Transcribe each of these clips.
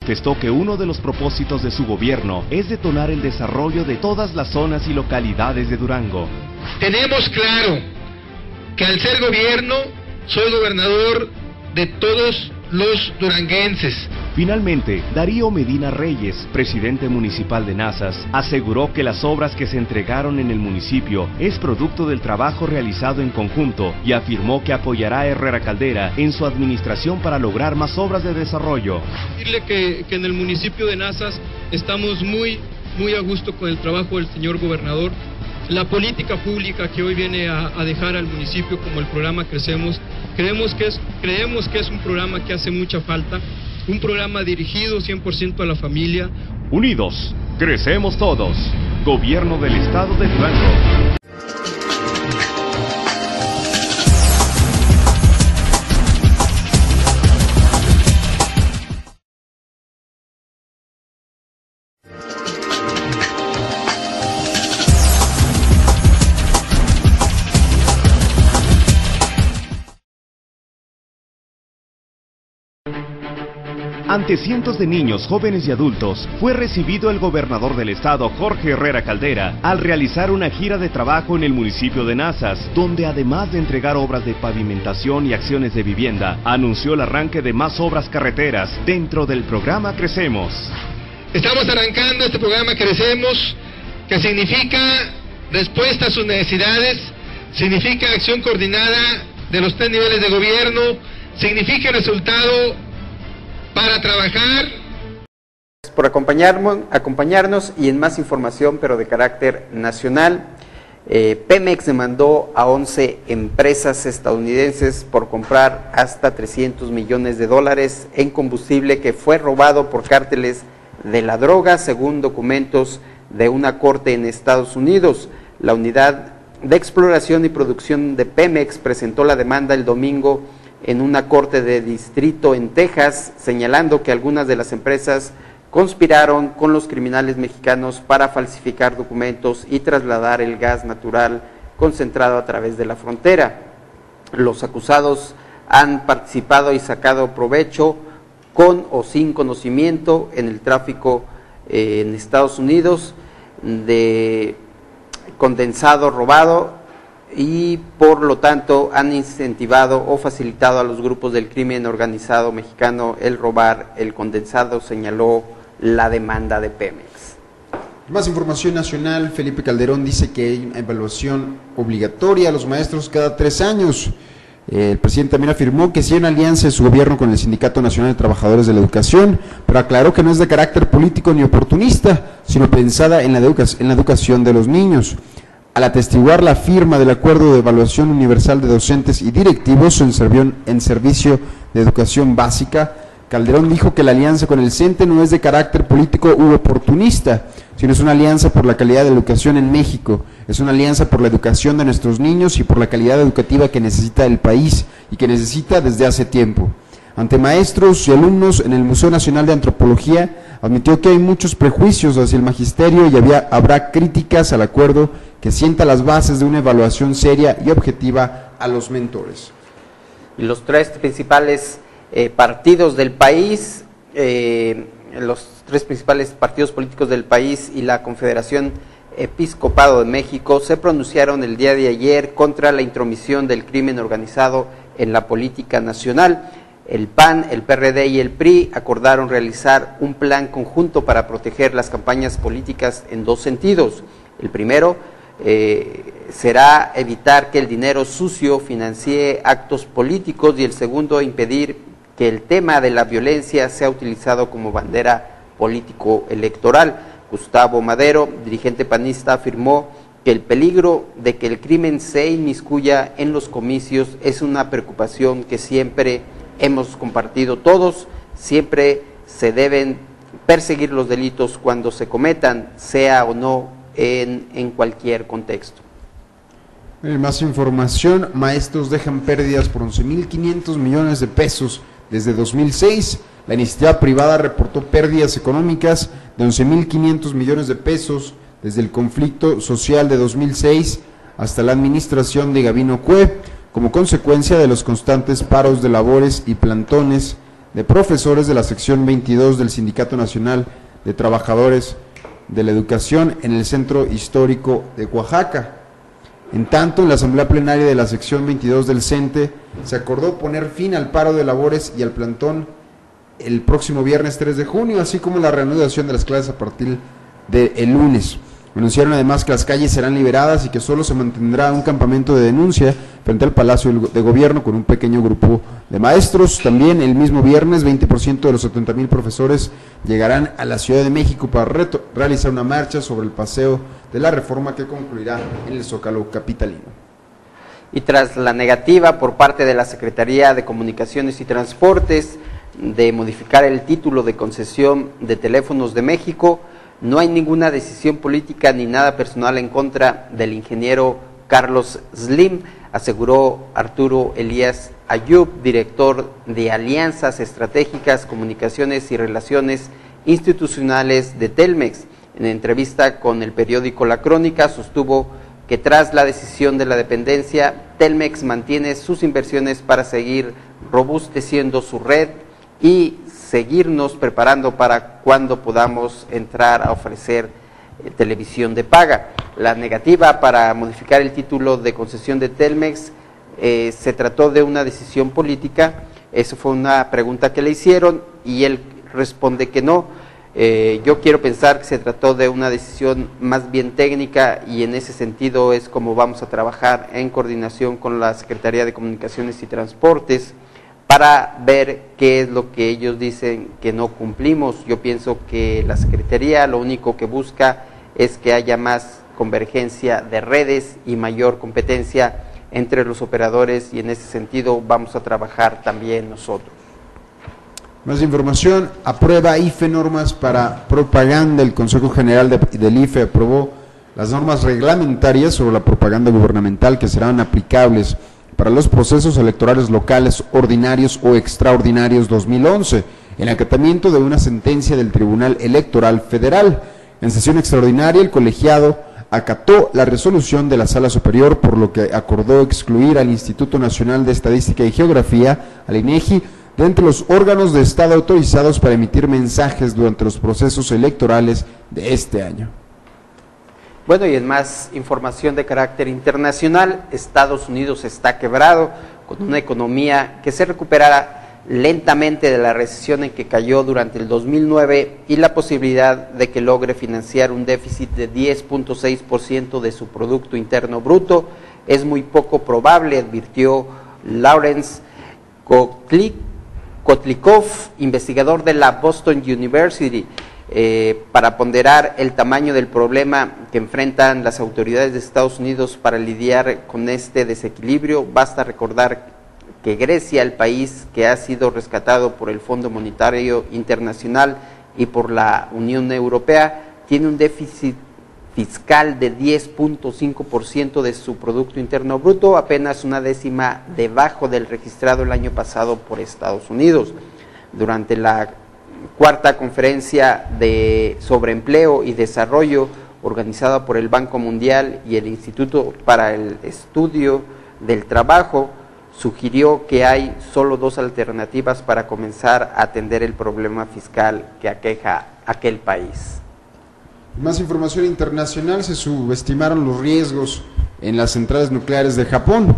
Manifestó que uno de los propósitos de su gobierno es detonar el desarrollo de todas las zonas y localidades de Durango. Tenemos claro que al ser gobierno, soy gobernador de todos los duranguenses. Finalmente, Darío Medina Reyes, presidente municipal de Nazas, aseguró que las obras que se entregaron en el municipio es producto del trabajo realizado en conjunto y afirmó que apoyará a Herrera Caldera en su administración para lograr más obras de desarrollo. Decirle que en el municipio de Nazas estamos muy a gusto con el trabajo del señor gobernador. La política pública que hoy viene a dejar al municipio como el programa Crecemos, creemos que es un programa que hace mucha falta, un programa dirigido 100% a la familia. Unidos, crecemos todos. Gobierno del Estado de Durango. Ante cientos de niños, jóvenes y adultos, fue recibido el gobernador del estado, Jorge Herrera Caldera, al realizar una gira de trabajo en el municipio de Nazas, donde además de entregar obras de pavimentación y acciones de vivienda, anunció el arranque de más obras carreteras dentro del programa Crecemos. Estamos arrancando este programa Crecemos, que significa respuesta a sus necesidades, significa acción coordinada de los 3 niveles de gobierno, significa resultado para trabajar. Por acompañarnos y en más información, pero de carácter nacional. Pemex demandó a 11 empresas estadounidenses por comprar hasta $300 millones en combustible que fue robado por cárteles de la droga, según documentos de una corte en Estados Unidos. La unidad de exploración y producción de Pemex presentó la demanda el domingo en una corte de distrito en Texas, señalando que algunas de las empresas conspiraron con los criminales mexicanos para falsificar documentos y trasladar el gas natural concentrado a través de la frontera. Los acusados han participado y sacado provecho con o sin conocimiento en el tráfico en Estados Unidos de condensado robado, y por lo tanto han incentivado o facilitado a los grupos del crimen organizado mexicano el robar el condensado, señaló la demanda de Pemex. Más información nacional. Felipe Calderón dice que hay una evaluación obligatoria a los maestros cada 3 años. El presidente también afirmó que sí hay una alianza de su gobierno con el Sindicato Nacional de Trabajadores de la Educación, pero aclaró que no es de carácter político ni oportunista, sino pensada en la educación de los niños. Al atestiguar la firma del Acuerdo de Evaluación Universal de Docentes y Directivos en servicio de educación básica, Calderón dijo que la alianza con el CENTE no es de carácter político u oportunista, sino es una alianza por la calidad de la educación en México, es una alianza por la educación de nuestros niños y por la calidad educativa que necesita el país y que necesita desde hace tiempo. Ante maestros y alumnos en el Museo Nacional de Antropología, admitió que hay muchos prejuicios hacia el magisterio y habrá críticas al acuerdo que sienta las bases de una evaluación seria y objetiva a los mentores. Los 3 principales partidos del país, los 3 principales partidos políticos del país y la Confederación Episcopado de México se pronunciaron el día de ayer contra la intromisión del crimen organizado en la política nacional. El PAN, el PRD y el PRI acordaron realizar un plan conjunto para proteger las campañas políticas en 2 sentidos. El primero será evitar que el dinero sucio financie actos políticos y el segundo, impedir que el tema de la violencia sea utilizado como bandera político-electoral. Gustavo Madero, dirigente panista, afirmó que el peligro de que el crimen se inmiscuya en los comicios es una preocupación que siempre hemos compartido todos. Siempre se deben perseguir los delitos cuando se cometan, sea o no en cualquier contexto. Más información. Maestros dejan pérdidas por 11.500 millones de pesos desde 2006. La iniciativa privada reportó pérdidas económicas de 11.500 millones de pesos desde el conflicto social de 2006 hasta la administración de Gabino Cue, como consecuencia de los constantes paros de labores y plantones de profesores de la sección 22 del Sindicato Nacional de Trabajadores de la Educación en el Centro Histórico de Oaxaca. En tanto, en la asamblea plenaria de la sección 22 del CENTE se acordó poner fin al paro de labores y al plantón el próximo viernes 3 de junio, así como la reanudación de las clases a partir del lunes. Anunciaron además que las calles serán liberadas y que solo se mantendrá un campamento de denuncia frente al Palacio de Gobierno con un pequeño grupo de maestros. También el mismo viernes 20% de los 70,000 profesores llegarán a la Ciudad de México para realizar una marcha sobre el paseo de la Reforma que concluirá en el Zócalo capitalino. Y tras la negativa por parte de la Secretaría de Comunicaciones y Transportes de modificar el título de concesión de Teléfonos de México, no hay ninguna decisión política ni nada personal en contra del ingeniero Carlos Slim, aseguró Arturo Elías Ayub, director de Alianzas Estratégicas, Comunicaciones y Relaciones Institucionales de Telmex. En entrevista con el periódico La Crónica, sostuvo que tras la decisión de la dependencia, Telmex mantiene sus inversiones para seguir robusteciendo su red y seguirnos preparando para cuando podamos entrar a ofrecer televisión de paga. La negativa para modificar el título de concesión de Telmex se trató de una decisión política. Eso fue una pregunta que le hicieron y él responde que no. Yo quiero pensar que se trató de una decisión más bien técnica y en ese sentido es como vamos a trabajar en coordinación con la Secretaría de Comunicaciones y Transportes para ver qué es lo que ellos dicen que no cumplimos. Yo pienso que la Secretaría lo único que busca es que haya más convergencia de redes y mayor competencia entre los operadores y en ese sentido vamos a trabajar también nosotros. Más información, aprueba IFE normas para propaganda. El Consejo General del IFE aprobó las normas reglamentarias sobre la propaganda gubernamental que serán aplicables para los procesos electorales locales ordinarios o extraordinarios 2011, en acatamiento de una sentencia del Tribunal Electoral Federal. En sesión extraordinaria, el colegiado acató la resolución de la Sala Superior, por lo que acordó excluir al Instituto Nacional de Estadística y Geografía, al INEGI, de entre los órganos de Estado autorizados para emitir mensajes durante los procesos electorales de este año. Bueno, y en más información de carácter internacional, Estados Unidos está quebrado, con una economía que se recuperará lentamente de la recesión en que cayó durante el 2009 y la posibilidad de que logre financiar un déficit de 10.6% de su Producto Interno Bruto es muy poco probable, advirtió Lawrence Kotlikov, investigador de la Boston University. Para ponderar el tamaño del problema que enfrentan las autoridades de Estados Unidos para lidiar con este desequilibrio, basta recordar que Grecia, el país que ha sido rescatado por el Fondo Monetario Internacional y por la Unión Europea, tiene un déficit fiscal de 10.5% de su Producto Interno Bruto, apenas una décima debajo del registrado el año pasado por Estados Unidos. Durante la cuarta conferencia sobre empleo y desarrollo organizada por el Banco Mundial y el Instituto para el Estudio del Trabajo, sugirió que hay solo dos alternativas para comenzar a atender el problema fiscal que aqueja a aquel país. Más información internacional, se subestimaron los riesgos en las centrales nucleares de Japón.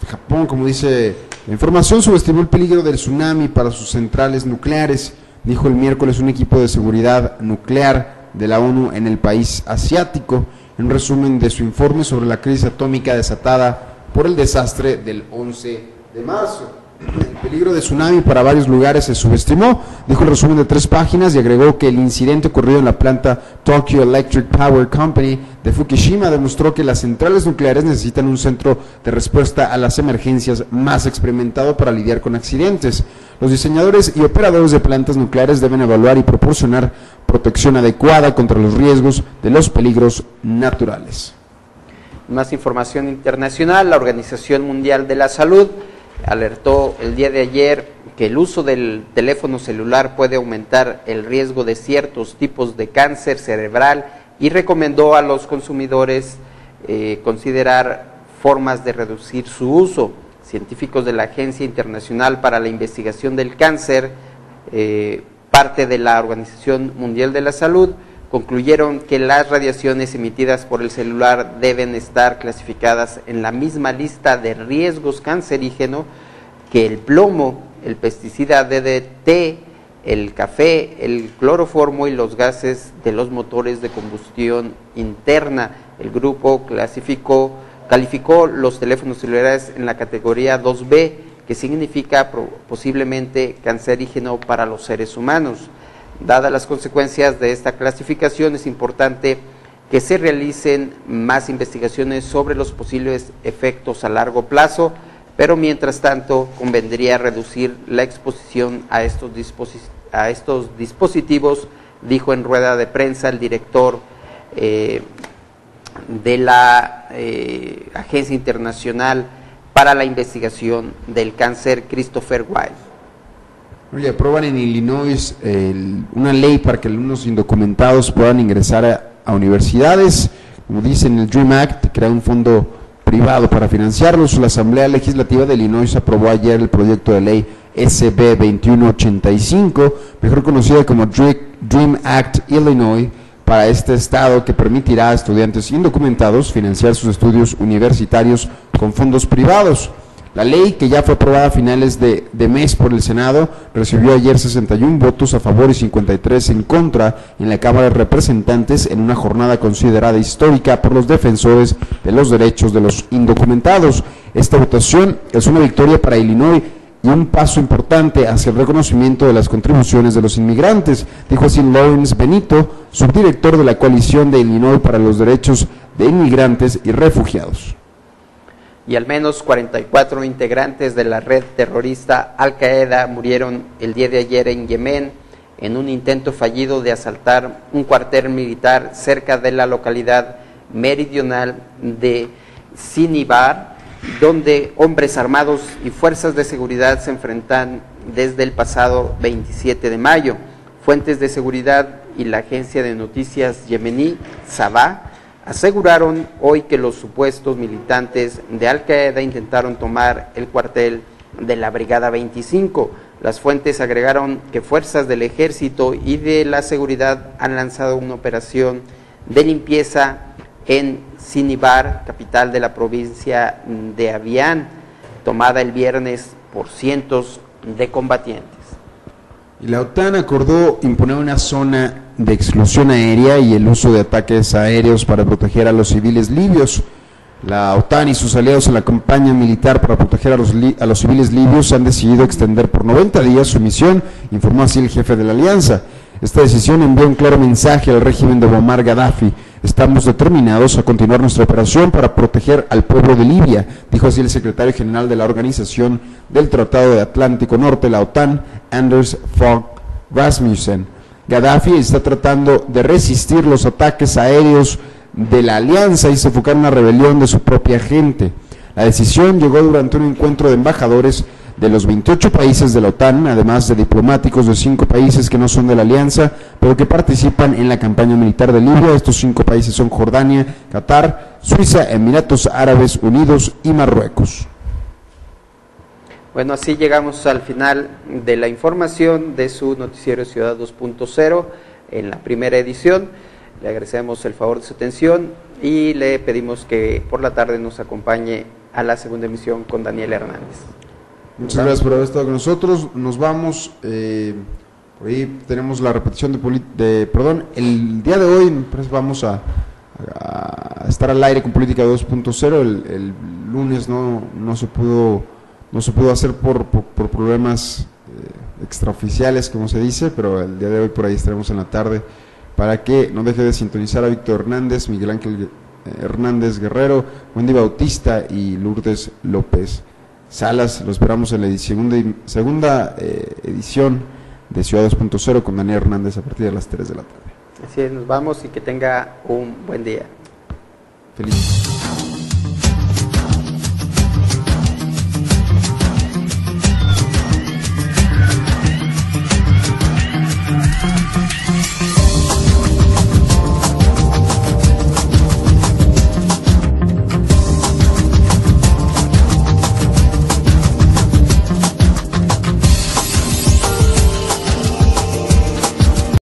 Japón, como dice la información, subestimó el peligro del tsunami para sus centrales nucleares, dijo el miércoles un equipo de seguridad nuclear de la ONU en el país asiático, en resumen de su informe sobre la crisis atómica desatada por el desastre del 11 de marzo. El peligro de tsunami para varios lugares se subestimó, dijo el resumen de 3 páginas, y agregó que el incidente ocurrido en la planta Tokyo Electric Power Company de Fukushima demostró que las centrales nucleares necesitan un centro de respuesta a las emergencias más experimentado para lidiar con accidentes. Los diseñadores y operadores de plantas nucleares deben evaluar y proporcionar protección adecuada contra los riesgos de los peligros naturales. Más información internacional, la Organización Mundial de la Salud alertó el día de ayer que el uso del teléfono celular puede aumentar el riesgo de ciertos tipos de cáncer cerebral y recomendó a los consumidores considerar formas de reducir su uso. Científicos de la Agencia Internacional para la Investigación del Cáncer, parte de la Organización Mundial de la Salud, concluyeron que las radiaciones emitidas por el celular deben estar clasificadas en la misma lista de riesgos cancerígenos que el plomo, el pesticida DDT, el café, el cloroformo y los gases de los motores de combustión interna. El grupo calificó los teléfonos celulares en la categoría 2B, que significa posiblemente cancerígeno para los seres humanos. Dadas las consecuencias de esta clasificación, es importante que se realicen más investigaciones sobre los posibles efectos a largo plazo, pero mientras tanto convendría reducir la exposición a estos dispositivos, dijo en rueda de prensa el director de la Agencia Internacional para la Investigación del Cáncer, Christopher Wild. Oye, aprueban en Illinois una ley para que alumnos indocumentados puedan ingresar a universidades. Como dice en el DREAM Act, crea un fondo privado para financiarlos. La Asamblea Legislativa de Illinois aprobó ayer el proyecto de ley SB 2185, mejor conocida como DREAM Act Illinois, para este estado, que permitirá a estudiantes indocumentados financiar sus estudios universitarios con fondos privados. La ley, que ya fue aprobada a finales de mes por el Senado, recibió ayer 61 votos a favor y 53 en contra en la Cámara de Representantes, en una jornada considerada histórica por los defensores de los derechos de los indocumentados. Esta votación es una victoria para Illinois y un paso importante hacia el reconocimiento de las contribuciones de los inmigrantes, dijo así Lawrence Benito, subdirector de la Coalición de Illinois para los Derechos de Inmigrantes y Refugiados. Y al menos 44 integrantes de la red terrorista Al-Qaeda murieron el día de ayer en Yemen en un intento fallido de asaltar un cuartel militar cerca de la localidad meridional de Sinibar, donde hombres armados y fuerzas de seguridad se enfrentan desde el pasado 27 de mayo. Fuentes de seguridad y la agencia de noticias yemení Sabah aseguraron hoy que los supuestos militantes de Al-Qaeda intentaron tomar el cuartel de la Brigada 25. Las fuentes agregaron que fuerzas del ejército y de la seguridad han lanzado una operación de limpieza en Sinibar, capital de la provincia de Abian, tomada el viernes por cientos de combatientes. Y la OTAN acordó imponer una zona de exclusión aérea y el uso de ataques aéreos para proteger a los civiles libios. La OTAN y sus aliados en la campaña militar para proteger a los civiles libios han decidido extender por 90 días su misión, informó así el jefe de la alianza. Esta decisión envía un claro mensaje al régimen de Muammar Gaddafi. Estamos determinados a continuar nuestra operación para proteger al pueblo de Libia, dijo así el secretario general de la Organización del Tratado de Atlántico Norte, la OTAN, Anders Fogh Rasmussen. Gaddafi está tratando de resistir los ataques aéreos de la alianza y sofocar una rebelión de su propia gente. La decisión llegó durante un encuentro de embajadores de los 28 países de la OTAN, además de diplomáticos de 5 países que no son de la alianza, pero que participan en la campaña militar de Libia. Estos 5 países son Jordania, Qatar, Suiza, Emiratos Árabes Unidos y Marruecos. Bueno, así llegamos al final de la información de su noticiero Ciudad 2.0 en la primera edición. Le agradecemos el favor de su atención y le pedimos que por la tarde nos acompañe a la segunda emisión con Daniel Hernández. Muchas gracias por haber estado con nosotros. Nos vamos, por ahí tenemos la repetición el día de hoy pues vamos a estar al aire con Política 2.0. El lunes no se pudo hacer por problemas extraoficiales, como se dice, pero el día de hoy por ahí estaremos en la tarde para que no deje de sintonizar a Víctor Hernández, Miguel Ángel Hernández Guerrero, Wendy Bautista y Lourdes López Salas. Lo esperamos en la segunda edición de Ciudad 2.0 con Daniel Hernández a partir de las 3 de la tarde. Así es, nos vamos y que tenga un buen día. Feliz.